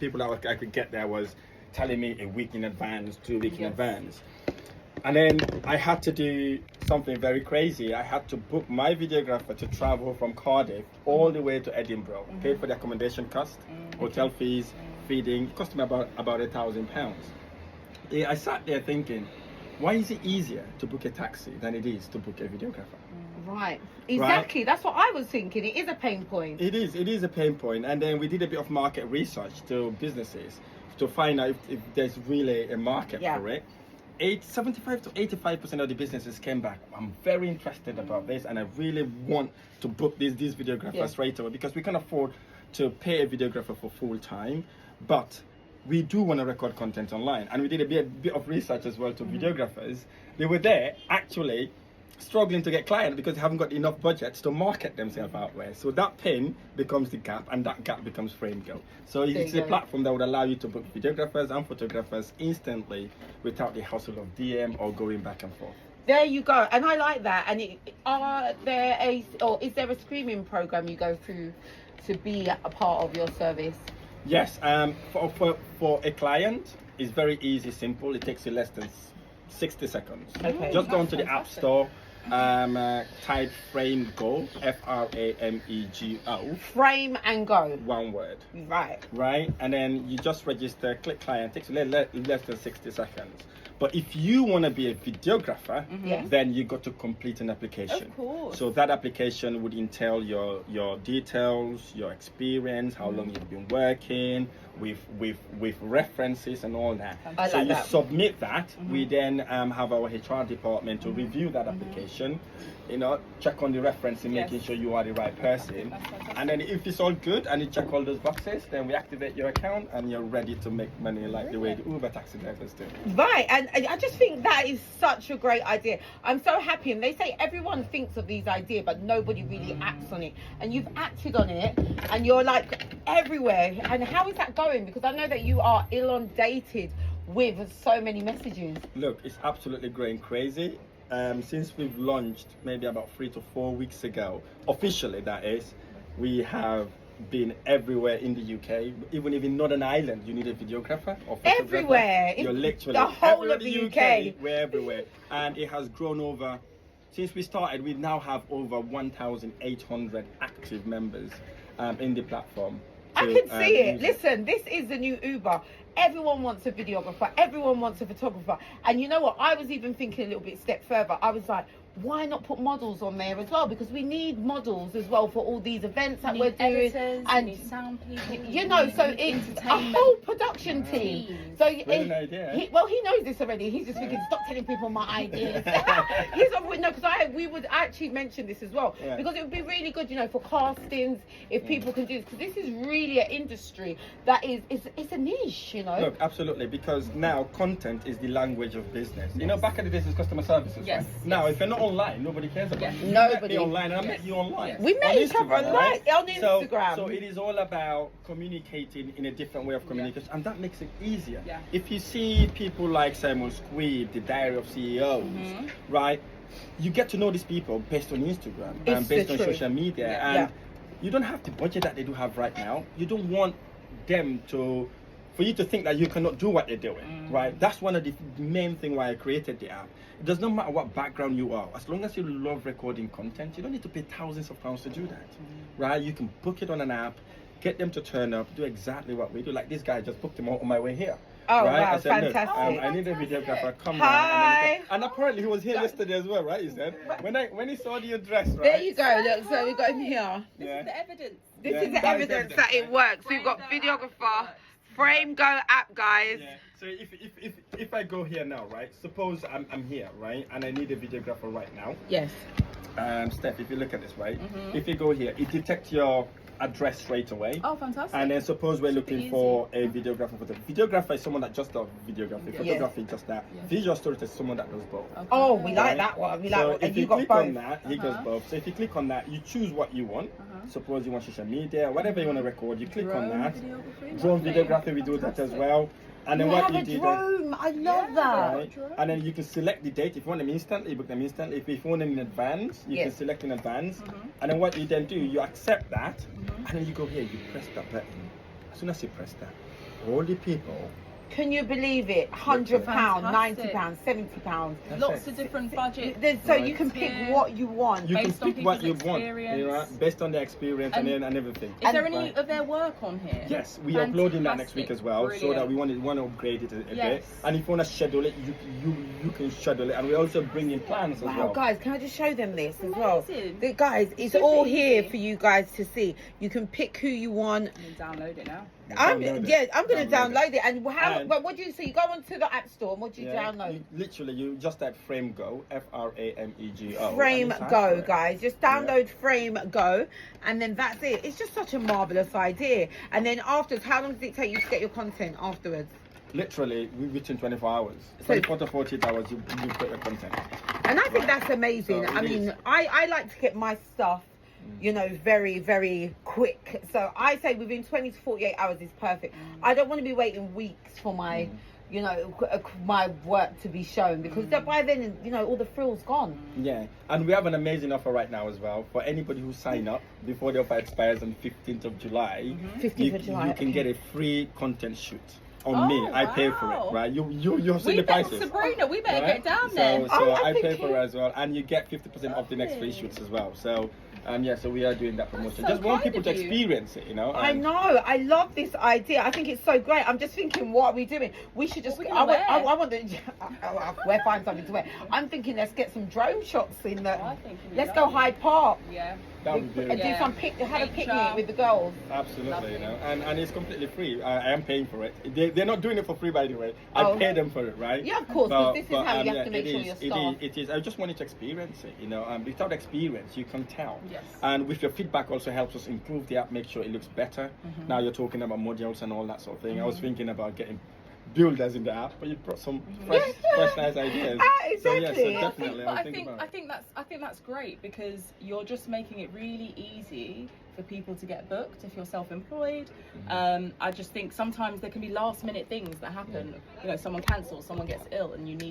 people that I could get there was telling me a week in advance, 2 weeks in advance. And then I had to do something very crazy. I had to book my videographer to travel from Cardiff all the way to Edinburgh, paid for the accommodation cost, hotel fees, feeding. It cost me about £1,000. I sat there thinking, why is it easier to book a taxi than it is to book a videographer? Right, exactly. Right? That's what I was thinking. It is a pain point. It is a pain point. And then we did a bit of market research to businesses to find out if there's really a market for it. 75 to 85% of the businesses came back. I'm very interested about this, and I really want to book these videographers right away, because we can afford to pay a videographer for full time, but we do want to record content online. And we did a bit of research as well to videographers. They were there actually struggling to get clients because they haven't got enough budgets to market themselves out there. So that pin becomes the gap, and that gap becomes Frame Go. So it's a platform that would allow you to book videographers and photographers instantly without the hustle of DM or going back and forth. There you go, and I like that. And is there a screening program you go through to be a part of your service? Yes, for a client, it's very easy, simple. It takes you less than 60 seconds. Okay. Just go onto the App Store, type Frame Go, FRAMEGO. Frame and Go. One word. Right. And then you just register, click client. Takes less than 60 seconds. But if you want to be a videographer, then you got to complete an application. Of course. So that application would entail your details, your experience, how long you've been working, with references and all that. So you submit that. We then have our HR department to review that application, check on the referencing, making sure you are the right person. And then if it's all good and you check all those boxes, then we activate your account and you're ready to make money like the way the Uber taxi drivers do. Right, and I just think that is such a great idea. I'm so happy, and they say everyone thinks of these ideas, but nobody really acts on it. And you've acted on it, and you're like everywhere. And how is that going? Because I know that you are inundated with so many messages. Look, it's absolutely going crazy. Since we've launched maybe about 3 to 4 weeks ago, officially that is, we have been everywhere in the UK. Even if in Northern Ireland you need a videographer or photographer, everywhere. You're literally the whole of the UK. We're everywhere. And it has grown over, since we started, we now have over 1,800 active members in the platform. I can see it. Listen, this is the new Uber. Everyone wants a videographer. Everyone wants a photographer. And you know what? I was even thinking a little bit step further. I was like, why not put models on there as well? Because we need models as well for all these events that we're doing. Editors, and sound people. So it's a whole production team. So he knows this already. He's just thinking, stop telling people my ideas. Because we would actually mention this as well, because it would be really good, for castings, if people can do this, because this is really an industry that it's a niche, Look, absolutely, because now content is the language of business. Back in the days, it's customer services. Yes. Right? Now, if you're not online, nobody cares about you. Nobody. You met me online, and I met you online. We met each other online on Instagram. So it is all about communicating in a different way of communication, and that makes it easier. Yeah. If you see people like Simon Squeeb, the Diary of CEOs, right? You get to know these people based on Instagram and based on social media, and you don't have the budget that they do have right now. You don't want them for you to think that you cannot do what they're doing, right? That's one of the main things why I created the app. It does not matter what background you are, as long as you love recording content, you don't need to pay thousands of pounds to do that, right? You can book it on an app, get them to turn up, do exactly what we do. Like this guy, I just booked him on my way here. Oh, right? wow, I said, fantastic. I need a videographer, come Hi. down. And apparently he was here yesterday as well, right? He said, when he saw the address, right? There you go, look, so we got him here. This is the evidence. This is the evidence that it works. We've got videographer, Frame Go app, guys. Yeah. So if I go here now, right? Suppose I'm here, right? And I need a videographer right now. Yes. Steph, if you look at this, right? If you go here, it detects your address straight away. Oh, fantastic. And then suppose we're looking for a videographer. Videographer is someone that just does videography. Photography, just that. Visual storyteller is someone that does both. Okay. Oh, we like that one. So if you click on that, he Uh-huh. goes both. So if you click on that, you choose what you want. Suppose you want social media, whatever you want to record, you click on that. Drone videography, we do that as well. And then what you do drone. I love that. right? And then you can select the date. If you want them instantly, book them instantly. If you want them in advance, you can select in advance. And then what you then do, you accept that, and then you go here, you press that button. As soon as you press that, all the people. Can you believe it? £100, Fantastic. £90, £70. Lots of different budgets. So you can pick what you want. You can Based on pick what you people's want, experience. based on their experience and everything. Is there And- any of their work on here? Yes, we are uploading that next week as well, so that Brilliant. we want to upgrade it a bit. Yes. And if you want to schedule it, you can schedule it, and we also bring in plans as Wow, well. guys, can I just show them this as well? Amazing. Guys, it's Super all here easy. for you guys to see. You can pick who you want. I'm gonna download it now. I'm Download going to download it. And And- but what do you see? You go onto the App Store and what do you download? Literally, you just type Frame Go, FRAMEGO. Frame and it's Go, accurate. guys. Just download Frame Go, and then that's it. It's just such a marvelous idea. And then afterwards, how long does it take you to get your content afterwards? Literally, within 24 hours. So- 24 to 48 hours, you put your content. And I think that's amazing. So I it mean, is. I like to get my stuff, you know, very, very quick. So I say within 20 to 48 hours is perfect. I don't want to be waiting weeks for my, you know, my work to be shown, because by then, you know, all the frill's gone. Yeah, and we have an amazing offer right now as well for anybody who sign up before the offer expires on 15th of July. 15th of July. You can get a free content shoot on Oh, me. I pay for wow. it, right? You've seen We the better, prices. Sabrina, we better Right? get down So, there. so I'm I pay thinking- for it as well, and you get 50% off the next free Lovely. shoots as well. So, yeah, so we are doing that promotion. so Just want kind people of to you. experience it, you know. I and- know. I love this idea. I think it's so great. I'm just thinking, what are we doing? We should just. What I are we want. gonna I want to. We'll find something to wear. I'm thinking, let's get some drone shots in the. I think it'd be Let's go lovely. Hyde Park. Yeah. That would be And do Yeah. some have a Nature. picnic with the girls. Absolutely, Lovely. you know, and it's completely free. I am paying for it. They're not doing it for free, by the way. I Oh. pay them for it, right? Yeah, of course, because this is how you have to make it sure is, your it staff. is. It is. I just wanted to experience it, you know. And without experience, you can tell. Yes. And with your feedback, also helps us improve the app, make sure it looks better. Now you're talking about modules and all that sort of thing. I was thinking about getting builders in the app, but you brought some fresh, nice ideas. So yeah, so Exactly. definitely, But I'll I think think about it. I think that's great, because you're just making it really easy for people to get booked if you're self-employed. I just think sometimes there can be last minute things that happen. You know, someone cancels, someone gets ill, and you need